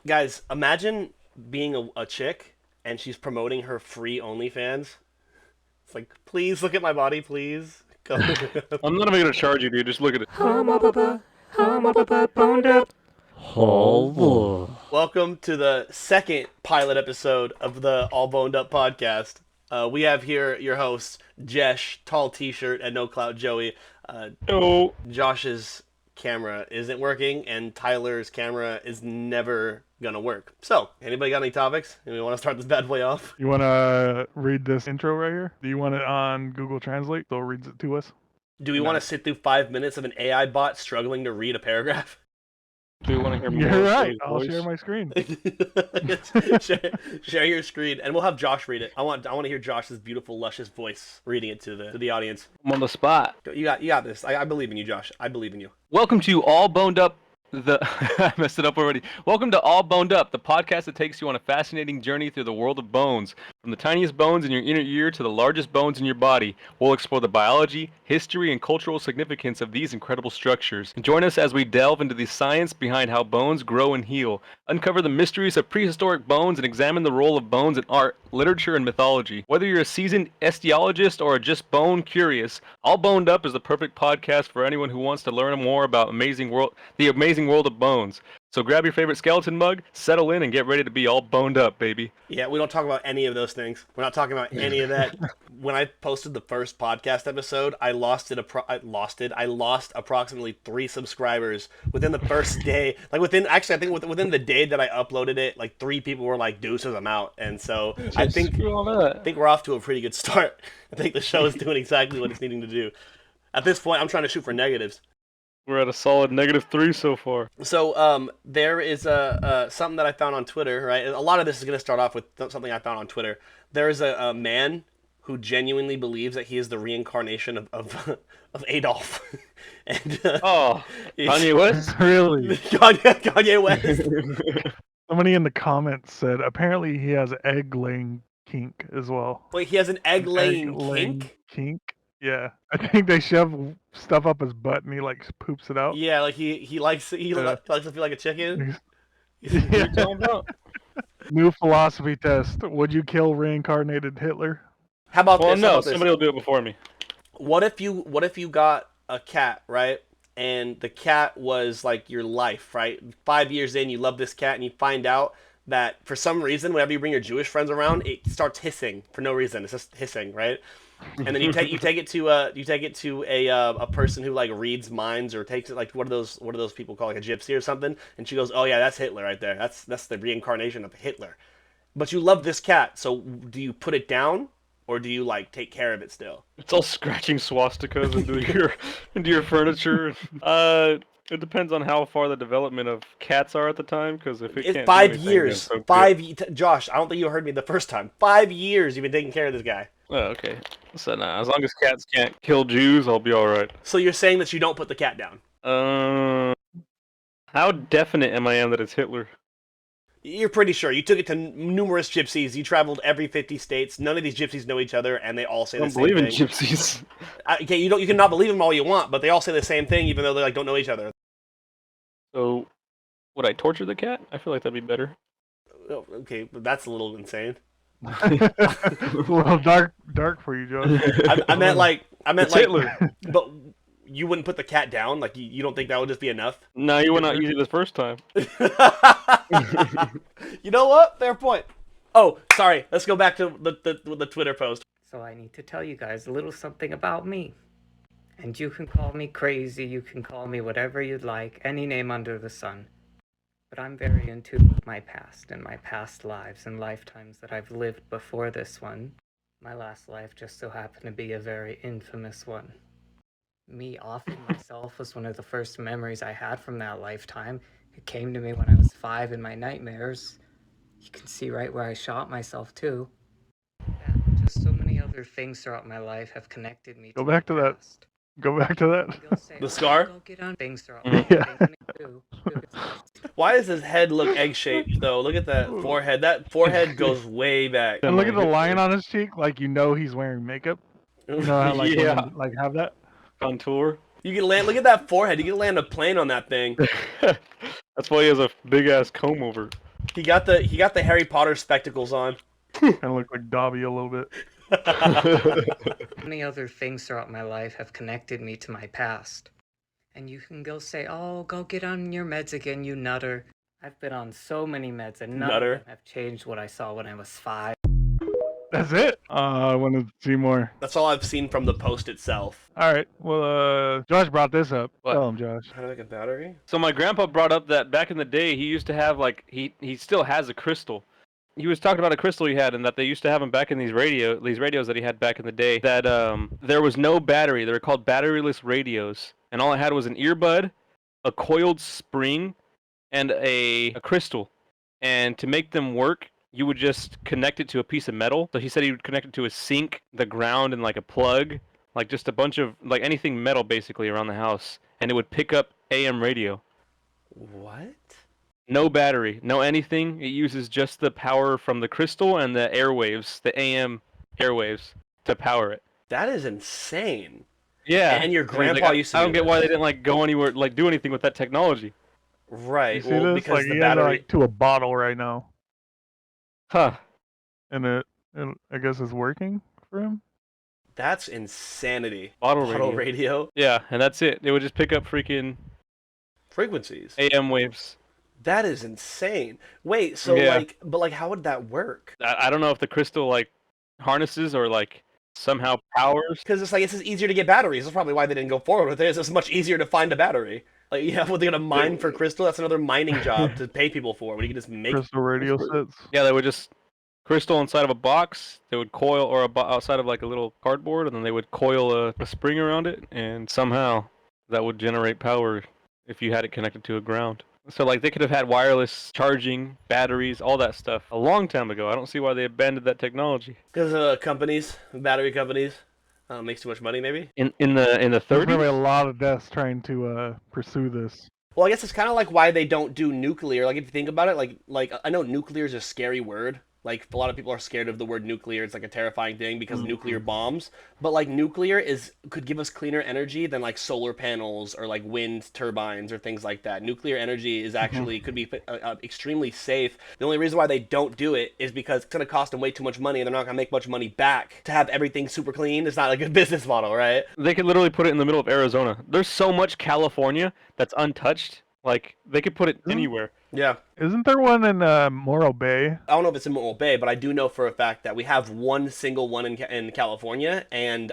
Guys, imagine being a chick and she's promoting her free OnlyFans. It's like, please look at my body, please. I'm not even gonna charge you, dude. Just look at it. Welcome to the second pilot episode of the All Boned Up podcast. We have here your hosts, Jesh, tall t-shirt, and no clout Joey. Oh, Josh's camera isn't working, and Tyler's camera is never gonna work. So, anybody got any topics? Anybody want to start this bad boy off? You want to read this intro right here? Do you want it on Google Translate so it reads it to us? Do we want to sit through 5 minutes of an AI bot struggling to read a paragraph? do you want to hear more? You're of right. Joey's I'll voice? share my screen. share your screen, and we'll have Josh read it. I want to hear Josh's beautiful, luscious voice reading it to the audience. I'm on the spot. You got this. I believe in you, Josh. I believe in you. Welcome to All Boned Up. I messed it up already. Welcome to All Boned Up, the podcast that takes you on a fascinating journey through the world of bones. From the tiniest bones in your inner ear to the largest bones in your body, we'll explore the biology, history, and cultural significance of these incredible structures. And join us as we delve into the science behind how bones grow and heal, uncover the mysteries of prehistoric bones, and examine the role of bones in art, literature, and mythology. Whether you're a seasoned osteologist or just bone curious, All Boned Up is the perfect podcast for anyone who wants to learn more about the amazing world of bones. So grab your favorite skeleton mug, settle in, and get ready to be all boned up, baby. Yeah, we don't talk about any of those things. We're not talking about any of that. When I posted the first podcast episode, I lost approximately 3 subscribers within the first day. Like I think within the day that I uploaded it, like 3 people were like, "Deuces, I'm out." And so I think we're off to a pretty good start. I think the show is doing exactly what it's needing to do. At this point, I'm trying to shoot for negatives. We're at a solid -3 so far. So there is something that I found on Twitter, right? A lot of this is going to start off with something I found on Twitter. There is a man who genuinely believes that he is the reincarnation of Adolf. And Oh, Kanye West? Really? Kanye West. Somebody in the comments said apparently he has egg laying kink as well. Wait, he has an egg-laying kink? Kink? Yeah. I think they shove stuff up his butt and he like poops it out. Yeah, like he likes to feel like a chicken. What are you talking about? New philosophy test. Would you kill reincarnated Hitler? How about Well, this? How no, about this? somebody will do it before me. What if you got a cat, right? And the cat was like your life, right? 5 years in, you love this cat, and you find out that for some reason, whenever you bring your Jewish friends around, it starts hissing for no reason. It's just hissing, right? And then you take it to a person who like reads minds or takes it, like what are those people called, like a gypsy or something, and she goes, "Oh yeah, that's Hitler right there. That's the reincarnation of Hitler." But you love this cat, so do you put it down or do you like take care of it still? It's all scratching swastikas into your furniture. It depends on how far the development of cats are at the time. Because if it It's can't do 5 anything, years. then so good. Josh, I don't think you heard me the first time. 5 years you've been taking care of this guy. Oh, okay. So nah, as long as cats can't kill Jews, I'll be all right. So you're saying that you don't put the cat down? How definite am I that it's Hitler? You're pretty sure. You took it to numerous gypsies. You traveled every 50 states. None of these gypsies know each other, and they all say I the don't same believe thing. in gypsies. Okay, you can not believe them all you want, but they all say the same thing, even though they like don't know each other. So, would I torture the cat? I feel like that'd be better. Oh, okay, but that's a little insane. A little dark for you, Joe. I meant like Hitler. but you wouldn't put the cat down. Like you don't think that would just be enough? No, you would not use it the first time. You know what? Fair point. Oh, sorry. Let's go back to the Twitter post. So I need to tell you guys a little something about me. And you can call me crazy, you can call me whatever you'd like, any name under the sun. But I'm very in tune with my past and my past lives and lifetimes that I've lived before this one. My last life just so happened to be a very infamous one. Me offing myself was one of the first memories I had from that lifetime. It came to me when I was 5 in my nightmares. You can see right where I shot myself too. And just so many other things throughout my life have connected me Go to back my to that. past. Go back to that. You'll say, The scar? Go get on things throughout Yeah. my life, too. Why does his head look egg-shaped though? Look at that forehead. That forehead goes way back. And look at the line on his cheek, like you know he's wearing makeup. You know how like Yeah. women, like have that? Contour. You can land. Look at that forehead. You can land a plane on that thing. That's why he has a big ass comb over. He got the Harry Potter spectacles on. Kind of look like Dobby a little bit. Many other things throughout my life have connected me to my past. And you can go say, oh, go get on your meds again, you nutter. I've been on so many meds and none Nutter. of them have changed what I saw when I was 5. That's it. I want to see more. That's all I've seen from the post itself. All right. Well, Josh brought this up. What? Tell him, Josh. How to make a battery? So my grandpa brought up that back in the day, he used to have like he still has a crystal. He was talking about a crystal he had, and that they used to have them back in these radios that he had back in the day. That there was no battery. They were called batteryless radios, and all it had was an earbud, a coiled spring, and a crystal. And to make them work, you would just connect it to a piece of metal. So he said he would connect it to a sink, the ground, and like a plug, like just a bunch of like anything metal basically around the house, and it would pick up AM radio. What? No battery, no anything. It uses just the power from the crystal and the airwaves, the AM airwaves, to power it. That is insane. Yeah. And your he's grandpa like, used to I do don't get that. why they didn't like go anywhere, like do anything with that technology. Right. You see Well, this? because Like the he has battery. like to a bottle right now, Huh. and it I guess it's working for him. That's insanity. Bottle radio. radio Yeah, and that's it. It would just pick up freaking frequencies. AM waves. That is insane. Wait, so Yeah. but how would that work? I don't know if the crystal like harnesses or like somehow powers. Because it's just easier to get batteries. That's probably why they didn't go forward with it. It's just much easier to find a battery. Like, yeah, what, they're gonna mine for crystal? That's another mining job to pay people for. When you can just make. Crystal radio sets. Yeah, they would just crystal inside of a box. They would coil, or outside of like a little cardboard, and then they would coil a spring around it, and somehow that would generate power if you had it connected to a ground. So like they could have had wireless charging, batteries, all that stuff a long time ago. I don't see why they abandoned that technology. Because battery companies, makes too much money, maybe. In the There's 30s. probably a lot of deaths trying to pursue this. Well, I guess it's kind of like why they don't do nuclear. Like if you think about it, like I know nuclear is a scary word. Like a lot of people are scared of the word nuclear. It's like a terrifying thing because nuclear bombs. But like nuclear could give us cleaner energy than like solar panels or like wind turbines or things like that. Nuclear energy is actually could be extremely safe. The only reason why they don't do it is because it's gonna cost them way too much money and they're not gonna make much money back to have everything super clean. It's not a good business model, right? They could literally put it in the middle of Arizona. There's so much California that's untouched. Like they could put it anywhere. Yeah. Isn't there one in Morro Bay? I don't know if it's in Morro Bay, but I do know for a fact that we have one single one in California, and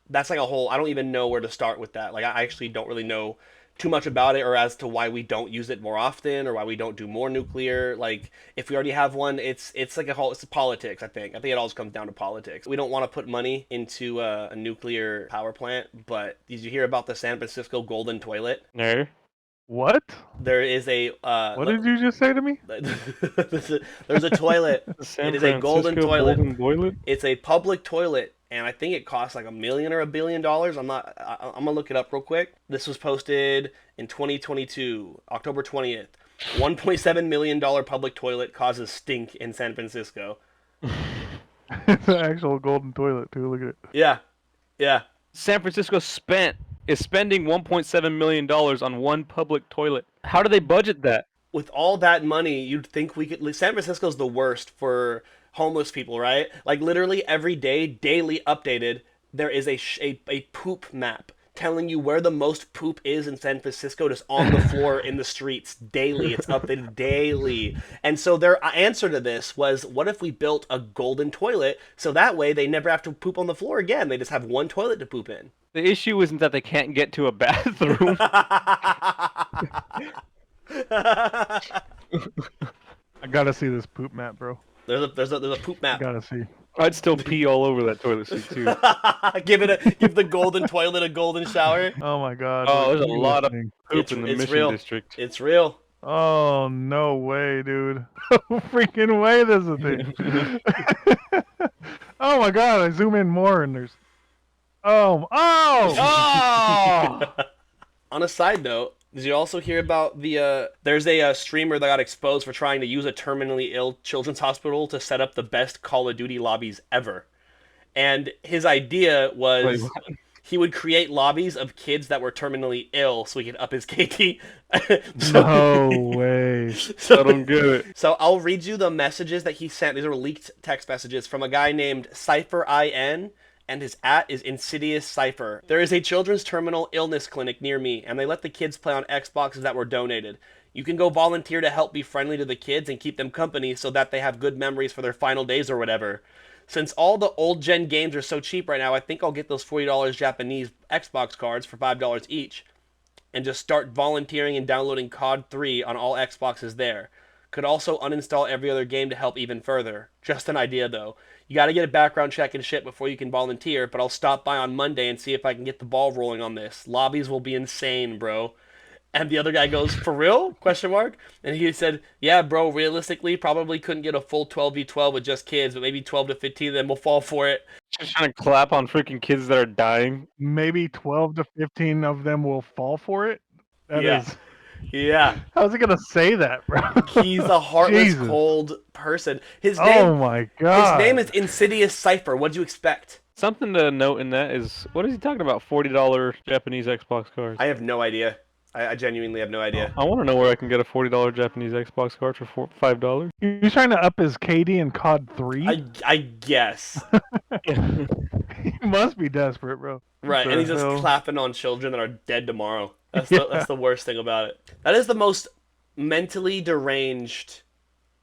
that's like a whole. I don't even know where to start with that. Like I actually don't really know too much about it, or as to why we don't use it more often, or why we don't do more nuclear. Like if we already have one, it's like it's politics. I think it always comes down to politics. We don't want to put money into a nuclear power plant, but did you hear about the San Francisco golden toilet? No. What? There is a. What did you just say to me? There's a toilet. San It is a golden Francisco toilet. golden toilet. It's a public toilet, and I think it costs like $1 million or $1 billion. I'm gonna look it up real quick. This was posted in 2022, October 20th. $1.7 million public toilet causes stink in San Francisco. It's an actual golden toilet too. Look at it. Yeah. San Francisco is spending $1.7 million on one public toilet. How do they budget that? With all that money, you'd think we could. San Francisco's the worst for homeless people, right? Like literally every day, daily updated, there is a poop map telling you where the most poop is in San Francisco, just on the floor in the streets daily. It's updated daily. And so their answer to this was, what if we built a golden toilet so that way they never have to poop on the floor again? They just have one toilet to poop in. The issue isn't that they can't get to a bathroom. I gotta see this poop map, bro. There's a poop map. Gotta see. I'd still pee all over that toilet seat too. Give the golden toilet a golden shower. Oh my god. Oh, what there's are a you lot of listening? poop in the It's Mission real. District. It's real. Oh no way, dude. No freaking way this is a thing. Oh my god, I zoom in more and there's Oh Oh! On a side note, did you also hear about there's a streamer that got exposed for trying to use a terminally ill children's hospital to set up the best Call of Duty lobbies ever. And his idea was Wait, what? he would create lobbies of kids that were terminally ill so he could up his KT. No way. I don't get it. So I'll read you the messages that he sent. These are leaked text messages from a guy named CypherIN, and his @ is Insidious Cypher. There is a children's terminal illness clinic near me, and they let the kids play on Xboxes that were donated. You can go volunteer to help be friendly to the kids and keep them company so that they have good memories for their final days or whatever. Since all the old gen games are so cheap right now, I think I'll get those $40 Japanese Xbox cards for $5 each and just start volunteering and downloading COD 3 on all Xboxes there. Could also uninstall every other game to help even further. Just an idea though. You gotta get a background check and shit before you can volunteer, but I'll stop by on Monday and see if I can get the ball rolling on this. Lobbies will be insane, bro. And the other guy goes, for real? Question mark. And he said, yeah, bro, realistically, probably couldn't get a full 12v12 with just kids, but maybe 12 to 15 of them will fall for it. Just trying to clap on freaking kids that are dying. Maybe 12 to 15 of them will fall for it. That Yeah. is. Yeah. How's he gonna say that, bro? He's a heartless, Jesus. cold person. His Oh name, my god. his name is Insidious Cypher. What'd you expect? Something to note in that is, what is he talking about? $40 Japanese Xbox cards. I have no idea. I genuinely have no idea. I want to know where I can get a $40 Japanese Xbox card for $5. He's trying to up his KD in COD 3? I guess. He must be desperate, bro. Right, What and he's the just hell? clapping on children that are dead tomorrow. That's Yeah. that's the worst thing about it. That is the most mentally deranged,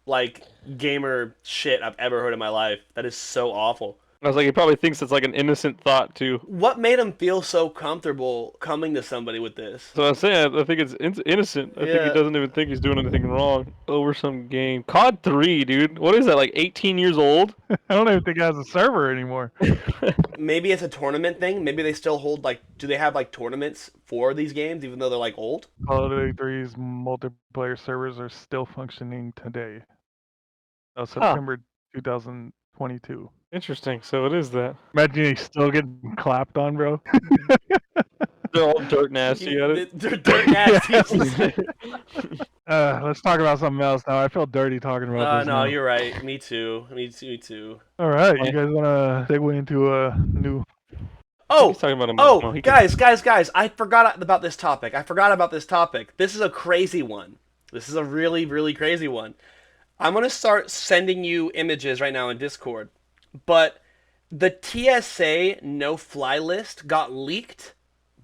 like, gamer shit I've ever heard in my life. That is so awful. I was like, he probably thinks it's like an innocent thought too. What made him feel so comfortable coming to somebody with this? So I'm saying, I think it's innocent. I think Yeah. he doesn't even think he's doing anything wrong over some game. COD 3, dude. What is that, like 18 years old? I don't even think it has a server anymore. Maybe it's a tournament thing. Maybe they still hold, like, do they have, like, tournaments for these games, even though they're, like, old? Call of Duty 3's multiplayer servers are still functioning today. Oh, September 2022. Interesting. So it is that. Imagine he's still getting clapped on, bro. They're all dirt nasty at it. They're dirt nasty. Let's talk about something else now. I feel dirty talking about this. No, now. you're right. Me too. Me too. All right, you guys want to segue into a new? Oh, He's talking about a oh, he guys, I forgot about this topic. This is a crazy one. This is a really, really crazy one. I'm going to start sending you images right now in Discord. But the TSA no-fly list got leaked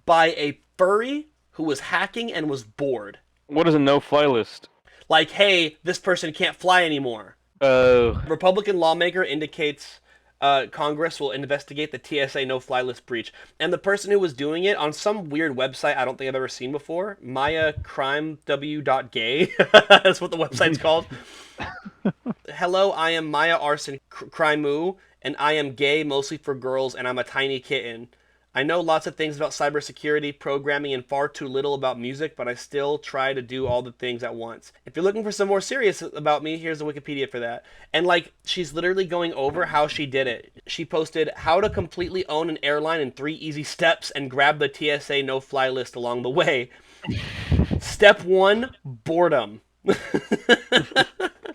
by a furry who was hacking and was bored. What is a no-fly list? Like, hey, this person can't fly anymore. Republican lawmaker indicates Congress will investigate the TSA no-fly list breach. And the person who was doing it on some weird website I don't think I've ever seen before, mayacrimew.gay, that's what the website's called. Hello, I am Maya Arson Crimew, and I am gay, mostly for girls, and I'm a tiny kitten. I know lots of things about cybersecurity, programming, and far too little about music, but I still try to do all the things at once. If you're looking for some more serious about me, here's the Wikipedia for that. And, like, she's literally going over how she did it. She posted how to completely own an airline in 3 easy steps and grab the TSA no-fly list along the way. Step 1, boredom.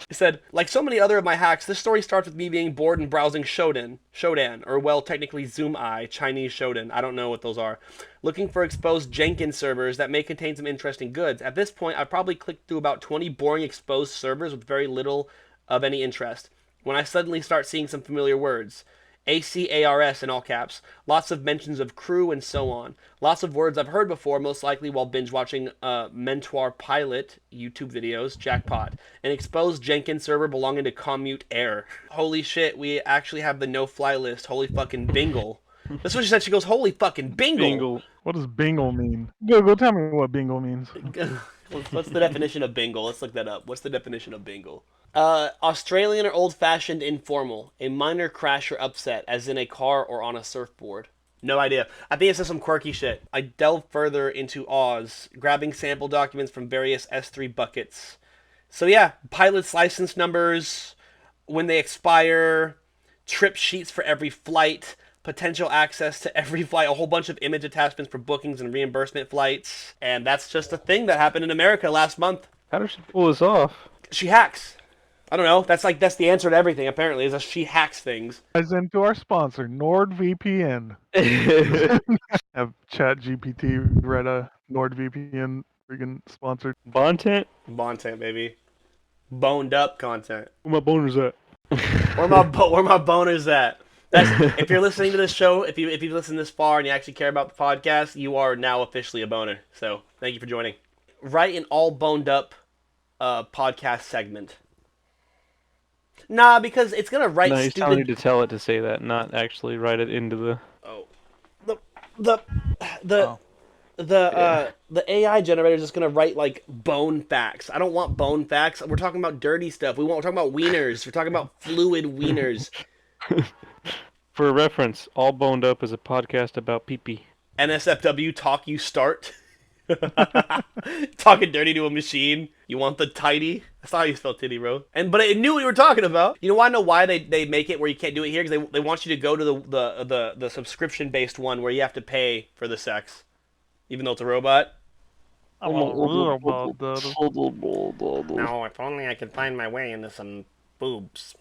He said, like so many other of my hacks, this story starts with me being bored and browsing Shodan, or well, technically Zoom Eye, Chinese Shodan, I don't know what those are, looking for exposed Jenkins servers that may contain some interesting goods. At this point, I probably clicked through about 20 boring exposed servers with very little of any interest, when I suddenly start seeing some familiar words. ACARS in all caps, lots of mentions of crew and so on. Lots of words I've heard before, most likely while binge watching Mentor Pilot YouTube videos, jackpot. An exposed Jenkins server belonging to Commute Air. Holy shit, we actually have the no-fly list. Holy fucking bingle. That's what she said. She goes, holy fucking bingle. Bingle. What does bingle mean? Go tell me what bingle means. What's the definition of bingle? Let's look that up. What's the definition of bingle? Australian or old-fashioned informal. A minor crash or upset, as in a car or on a surfboard. No idea. I think it's just some quirky shit. I delved further into Oz, grabbing sample documents from various S3 buckets. So yeah, pilots' license numbers, when they expire, trip sheets for every flight, potential access to every flight, a whole bunch of image attachments for bookings and reimbursement flights. And that's just a thing that happened in America last month. How does she pull this off? She hacks. I don't know. That's the answer to everything. Apparently, is that she hacks things. As into our sponsor, NordVPN. Have Chat GPT write a NordVPN freaking sponsored. Bontent? Content, baby. Boned up content. Where my boners at? Where my boners at? If you're listening to this show, if you've listened this far and you actually care about the podcast, you are now officially a boner. So thank you for joining. Write an all boned up podcast segment. Nah, because it's gonna write No, he's telling you stupid. to tell it to say that, not actually write it into the. Oh, the Yeah. the AI generator is just gonna write like bone facts. I don't want bone facts. We're talking about dirty stuff. We're talking about wieners. We're talking about fluid wieners. For reference, All Boned Up is a podcast about pee-pee. NSFW talk you start. Talking dirty to a machine. You want the tidy? That's not how you spell titty, bro. But it knew what you were talking about. You know why? I know why they make it where you can't do it here, because they want you to go to the subscription based one where you have to pay for the sex, even though it's a robot. I'm a robot, dude. No, if only I could find my way into some boobs.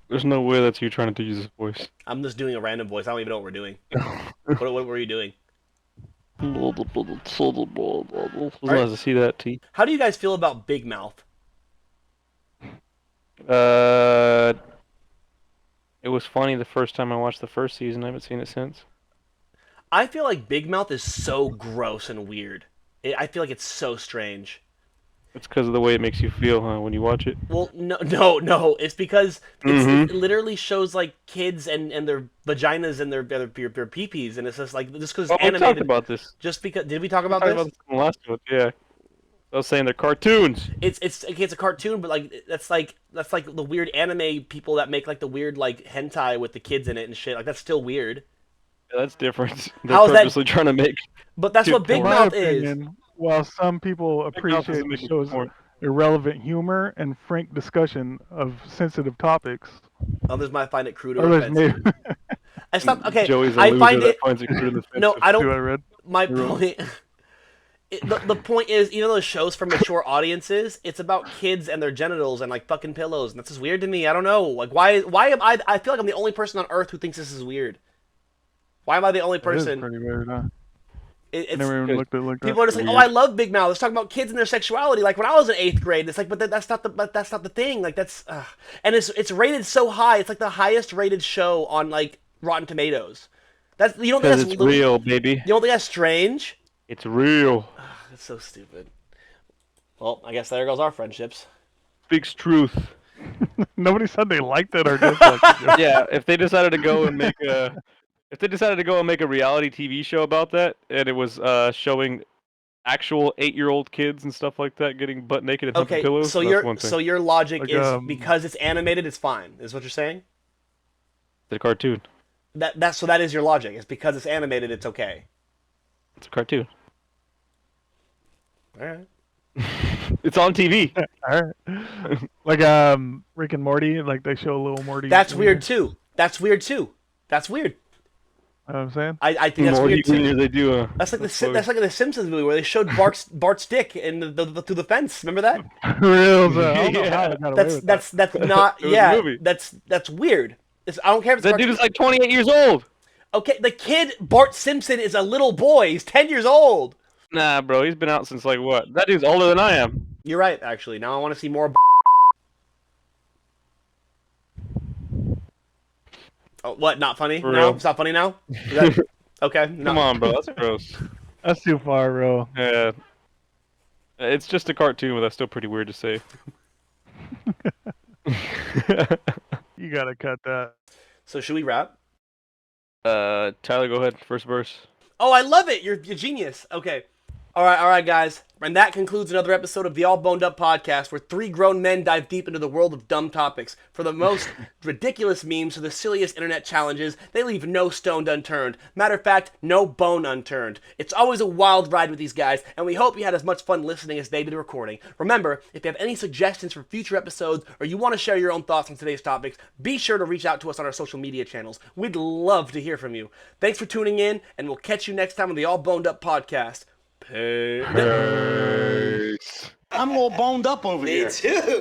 There's no way that's you trying to use this voice. I'm just doing a random voice. I don't even know what we're doing. What were you doing? As long as I see that, T. How do you guys feel about Big Mouth? It was funny the first time I watched the first season. I haven't seen it since. I feel like Big Mouth is so gross and weird. I feel like it's so strange. It's because of the way it makes you feel, huh, when you watch it. Well, no. It's because it literally shows like kids and their vaginas and their pee-pees, and it's just like just because Oh, it's we animated. talked about this. Just because did we talk about We this? talked about this in the last one, yeah. I was saying they're cartoons. It's a cartoon, but like that's like the weird anime people that make like the weird like hentai with the kids in it and shit. Like that's still weird. Yeah, that's different. They're How is that- purposely trying to make. But that's Dude, what Big In my Mouth is. opinion, while some people Big Mouth appreciate doesn't the make it show's more- irrelevant humor and frank discussion of sensitive topics, Others might find it crude or others offensive. may. I stop. Okay, Joey's a I loser find that it. finds it crude and No, offensive. I See what I don't. read? My You're wrong. point. The point is, even though the show's for mature audiences, it's about kids and their genitals and like fucking pillows, and that's just weird to me. I don't know. Like, why am I? I feel like I'm the only person on Earth who thinks this is weird. Why am I the only It is person? pretty weird, huh? It's, Never even looked at people are just like, oh, I love Big Mouth. Let's talk about kids and their sexuality. Like when I was in 8th grade, it's like, but that's not the thing. Like that's, and it's rated so high. It's like the highest rated show on like Rotten Tomatoes. That's you don't think Because that's it's real, baby. You don't think that's strange? It's real. That's so stupid. Well, I guess there goes our friendships. Speaks truth. Nobody said they liked it or disliked it. Yeah, if they decided to go and make a, reality TV show about that, and it was showing actual 8-year-old kids and stuff like that getting butt naked and humping Okay, pillows, so that's one thing. your logic Like, is because it's animated, it's fine. Is what you're saying? It's a cartoon. That is your logic. It's because it's animated, it's okay. It's a cartoon. All right. It's on TV. All right. Like Rick and Morty, like they show a little Morty. That's in weird there. too. That's weird. You know what I'm saying? I think that's Morty weird too. Jr., they do. That's like the Simpsons movie where they showed Bart's dick in through the fence. Remember that? Real. I don't know Yeah. how I got away with That's not. It was a Yeah, movie. that's weird. I don't care if it's That dude is like 28 years old. okay. The kid Bart Simpson is a little boy. He's 10 years old. Nah, bro, he's been out since like what? That dude's older than I am. You're right. Actually, now I want to see more. Oh, what? Not funny? For No, real. it's not funny now. Is that... Okay. No. Come on, bro, that's gross. it. That's too far, bro. Yeah. It's just a cartoon, but that's still pretty weird to say. You gotta cut that. So should we wrap? Tyler, go ahead. First verse. Oh, I love it. You're a genius. Okay. All right, guys. And that concludes another episode of the All Boned Up podcast, where 3 grown men dive deep into the world of dumb topics. For the most ridiculous memes to the silliest internet challenges, they leave no stone unturned. Matter of fact, no bone unturned. It's always a wild ride with these guys, and we hope you had as much fun listening as they did recording. Remember, if you have any suggestions for future episodes, or you want to share your own thoughts on today's topics, be sure to reach out to us on our social media channels. We'd love to hear from you. Thanks for tuning in, and we'll catch you next time on the All Boned Up podcast. Peace. Peace. I'm all boned up over here. too.